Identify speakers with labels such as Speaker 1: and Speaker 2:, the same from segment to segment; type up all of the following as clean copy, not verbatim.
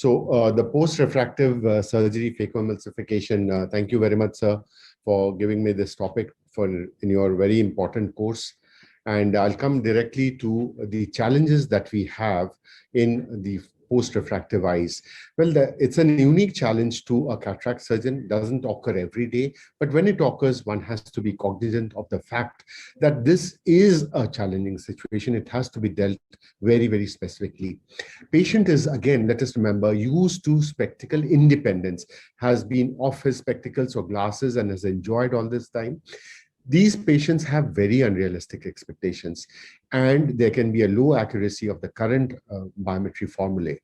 Speaker 1: The post-refractive surgery phacoemulsification, thank you very much, sir, for giving me this topic in your very important course. And I'll come directly to the challenges that we have in the post-refractive eyes. Well, it's a unique challenge to a cataract surgeon. It doesn't occur every day, but when it occurs, one has to be cognizant of the fact that this is a challenging situation. It has to be dealt very, very specifically. Patient is, again, let us remember, used to spectacle independence, has been off his spectacles or glasses and has enjoyed all this time. These patients have very unrealistic expectations, and there can be a low accuracy of the current biometry formulae,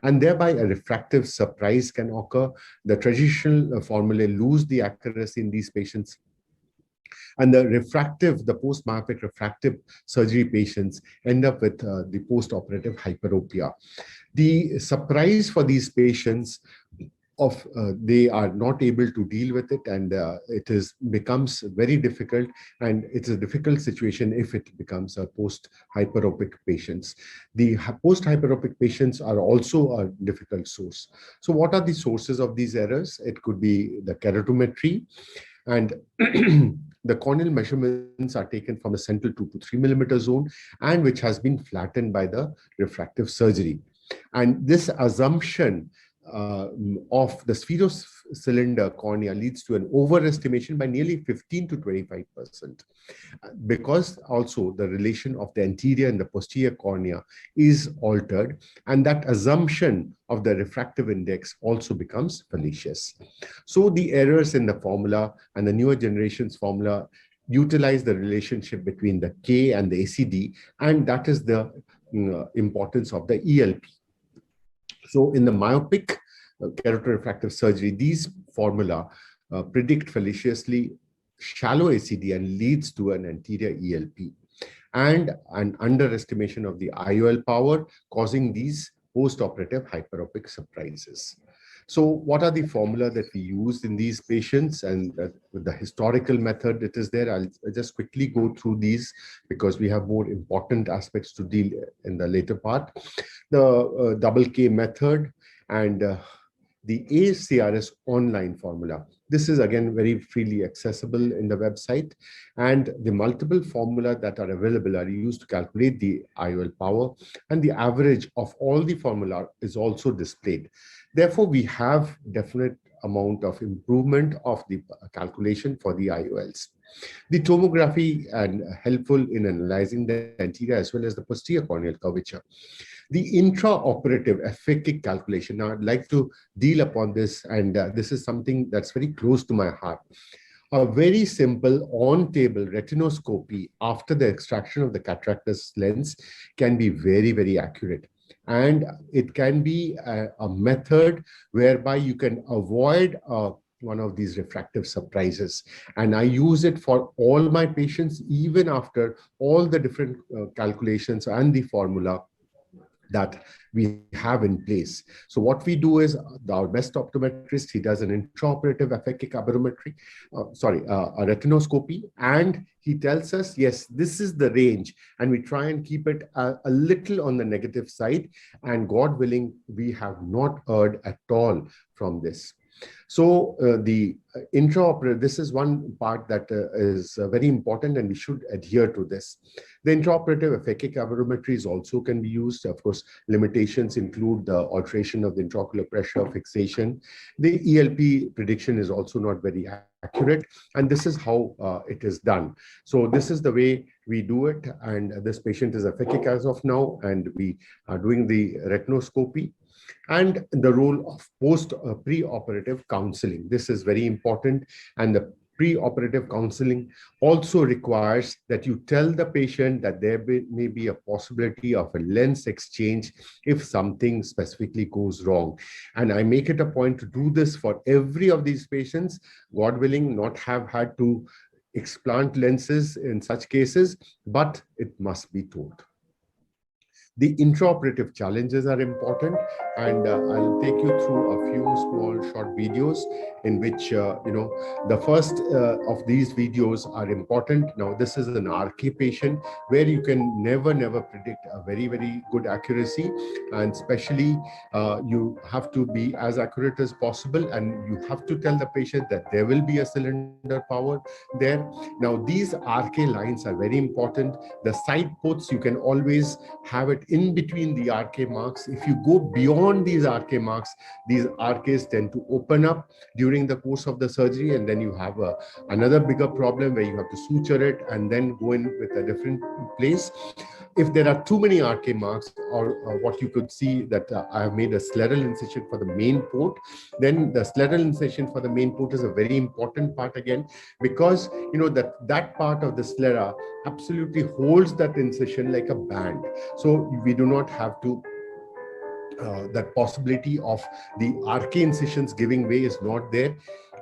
Speaker 1: and thereby a refractive surprise can occur. The traditional formulae lose the accuracy in these patients, and the post-myopic refractive surgery patients end up with the post-operative hyperopia. The surprise for these patients they are not able to deal with it, and becomes very difficult, and it's a difficult situation if it becomes a post-hyperopic patients. The post-hyperopic patients are also a difficult source. So what are the sources of these errors? It could be the keratometry, and the corneal measurements are taken from the central 2 to 3 millimeter zone, and which has been flattened by the refractive surgery. And this assumption of the spherocylinder cornea leads to an overestimation by nearly 15 to 25%, because also the relation of the anterior and the posterior cornea is altered, and that assumption of the refractive index also becomes fallacious. So the errors in the formula and the newer generations formula utilize the relationship between the K and the ACD, and that is the importance of the ELP. So in the myopic keratorefractive surgery, these formula predict fallaciously shallow ACD and leads to an anterior ELP and an underestimation of the IOL power, causing these post-operative hyperopic surprises. So what are the formula that we use in these patients, and with the historical method it is there? I'll just quickly go through these because we have more important aspects to deal in the later part. The double K method and the ACRS online formula. This is again very freely accessible in the website, and the multiple formula that are available are used to calculate the IOL power, and the average of all the formula is also displayed. Therefore, we have definite amount of improvement of the calculation for the IOLs. The tomography and helpful in analyzing the anterior as well as the posterior corneal curvature. The intraoperative aphakic calculation. Now, I'd like to deal upon this, and this is something that's very close to my heart. A very simple on-table retinoscopy after the extraction of the cataractous lens can be very, very accurate. And it can be a method whereby you can avoid one of these refractive surprises. And I use it for all my patients, even after all the different calculations and the formula that we have in place. So what we do is our best optometrist, he does an intraoperative aphakic aberrometry, a retinoscopy, and he tells us, yes, this is the range, and we try and keep it a little on the negative side, and God willing, we have not erred at all from this. So the intraoperative, this is one part that is very important, and we should adhere to this. The intraoperative aphakic aberrometries also can be used. Of course, limitations include the alteration of the intraocular pressure, fixation. The ELP prediction is also not very accurate, and this is how it is done. So this is the way we do it, and this patient is aphakic as of now, and we are doing the retinoscopy. And the role of pre-operative counseling. This is very important, and the pre-operative counseling also requires that you tell the patient that there may be a possibility of a lens exchange if something specifically goes wrong. And I make it a point to do this for every of these patients, God willing, not have had to explant lenses in such cases, but it must be told. The intraoperative challenges are important. and I'll take you through a few small short videos in which, the first of these videos are important. Now, this is an RK patient where you can never predict a very good accuracy, and especially you have to be as accurate as possible, and you have to tell the patient that there will be a cylinder power there. Now, these RK lines are very important. The side ports, you can always have it in between the RK marks. If you go beyond these RK marks, these RKs tend to open up during the course of the surgery, and then you have another bigger problem where you have to suture it and then go in with a different place. If there are too many RK marks, or what you could see that I have made a scleral incision for the main port, then the scleral incision for the main port is a very important part again, because that part of the sclera absolutely holds that incision like a band. So we do not have to that possibility of the RK incisions giving way is not there.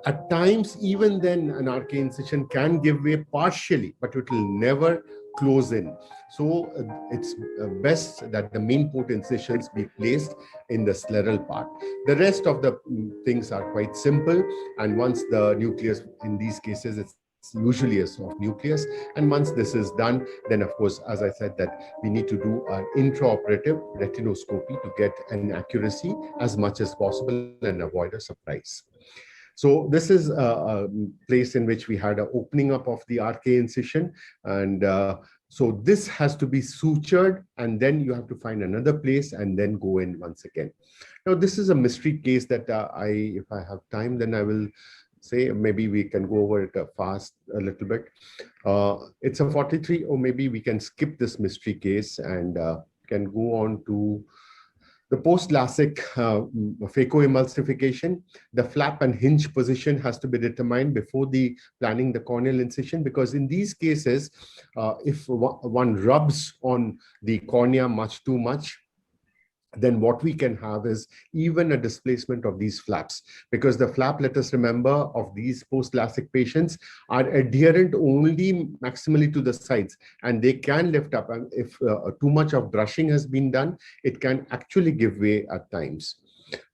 Speaker 1: At times, even then, an RK incision can give way partially, but it will never close in. So it's best that the main port incisions be placed in the scleral part. The rest of the things are quite simple, and once the nucleus, in these cases, it's usually a soft nucleus, and once this is done, then of course, as I said, that we need to do an intraoperative retinoscopy to get an accuracy as much as possible and avoid a surprise. So this is a place in which we had an opening up of the RK incision, and so this has to be sutured, and then you have to find another place and then go in once again. Now, this is a mystery case that if I have time, then I will say, maybe we can go over it fast a little bit. It's a 43, or maybe we can skip this mystery case and can go on to the post-LASIK phacoemulsification. The flap and hinge position has to be determined before planning the corneal incision, because in these cases, if one rubs on the cornea too much, then what we can have is even a displacement of these flaps, because the flap, let us remember, of these post-LASIK patients are adherent only maximally to the sides, and they can lift up. And if too much of brushing has been done, it can actually give way at times.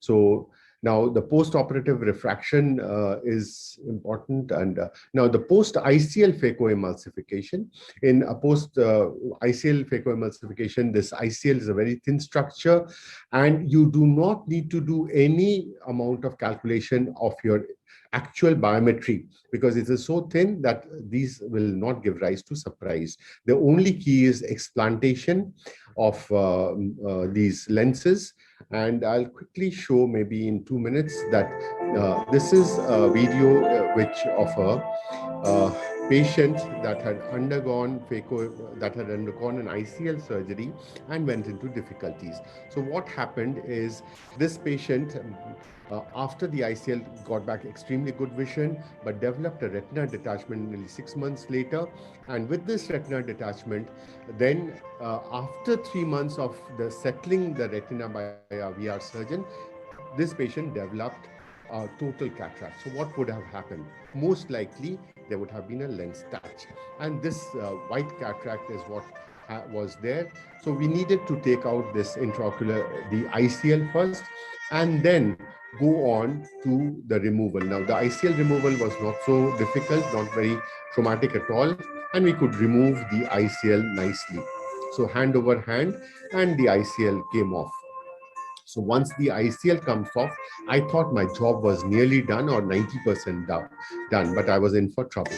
Speaker 1: So now the post-operative refraction is important, and now the post-ICL phacoemulsification. In a post-ICL phacoemulsification, this ICL is a very thin structure, and you do not need to do any amount of calculation of your actual biometry, because it is so thin that these will not give rise to surprise. The only key is explantation of these lenses. And I'll quickly show, maybe in 2 minutes, that this is a video of a patient that had undergone an ICL surgery and went into difficulties. So what happened is, this patient, after the ICL, got back extremely good vision, but developed a retina detachment nearly 6 months later. And with this retina detachment, then after 3 months of settling the retina by a VR surgeon, this patient developed total cataract. So what would have happened? Most likely, there would have been a lens touch. And this white cataract is what was there. So we needed to take out this intraocular, the ICL first, and then go on to the removal. Now, the ICL removal was not so difficult, not very traumatic at all, and we could remove the ICL nicely. So hand over hand, and the ICL came off. So once the ICL comes off, I thought my job was nearly done, or 90% done, but I was in for trouble.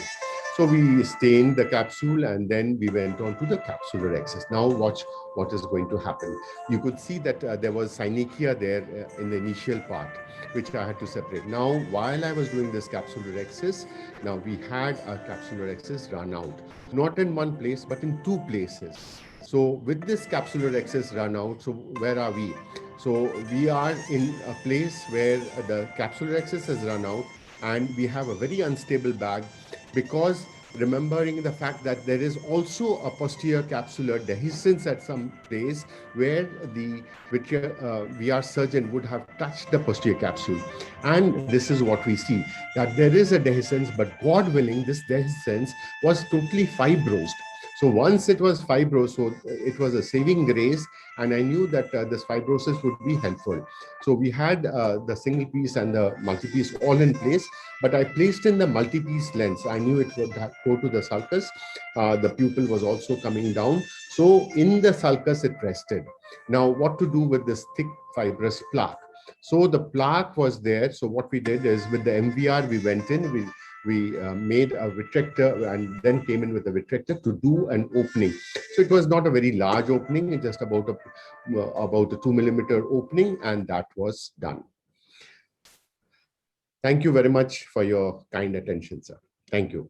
Speaker 1: So we stained the capsule, and then we went on to the capsular excess. Now watch what is going to happen. You could see that there was synechia there in the initial part, which I had to separate. Now, while I was doing this capsular excess, now we had a capsular excess run out, not in one place, but in 2 places. So with this capsular excess run out, so where are we? So we are in a place where the capsular excess has run out, and we have a very unstable bag, because remembering the fact that there is also a posterior capsular dehiscence at some place where the VR surgeon would have touched the posterior capsule. And this is what we see, that there is a dehiscence, but God willing, this dehiscence was totally fibrosed. So once it was fibrous, so it was a saving grace, and I knew that this fibrosis would be helpful. So we had the single piece and the multi-piece all in place, but I placed in the multi-piece lens. I knew it would go to the sulcus. The pupil was also coming down. So in the sulcus, it rested. Now, what to do with this thick fibrous plaque? So the plaque was there. So what we did is with the MVR, we went in, we made a retractor and then came in with a retractor to do an opening. So it was not a very large opening, it's just about a 2 millimeter opening, and that was done. Thank you very much for your kind attention, sir. Thank you.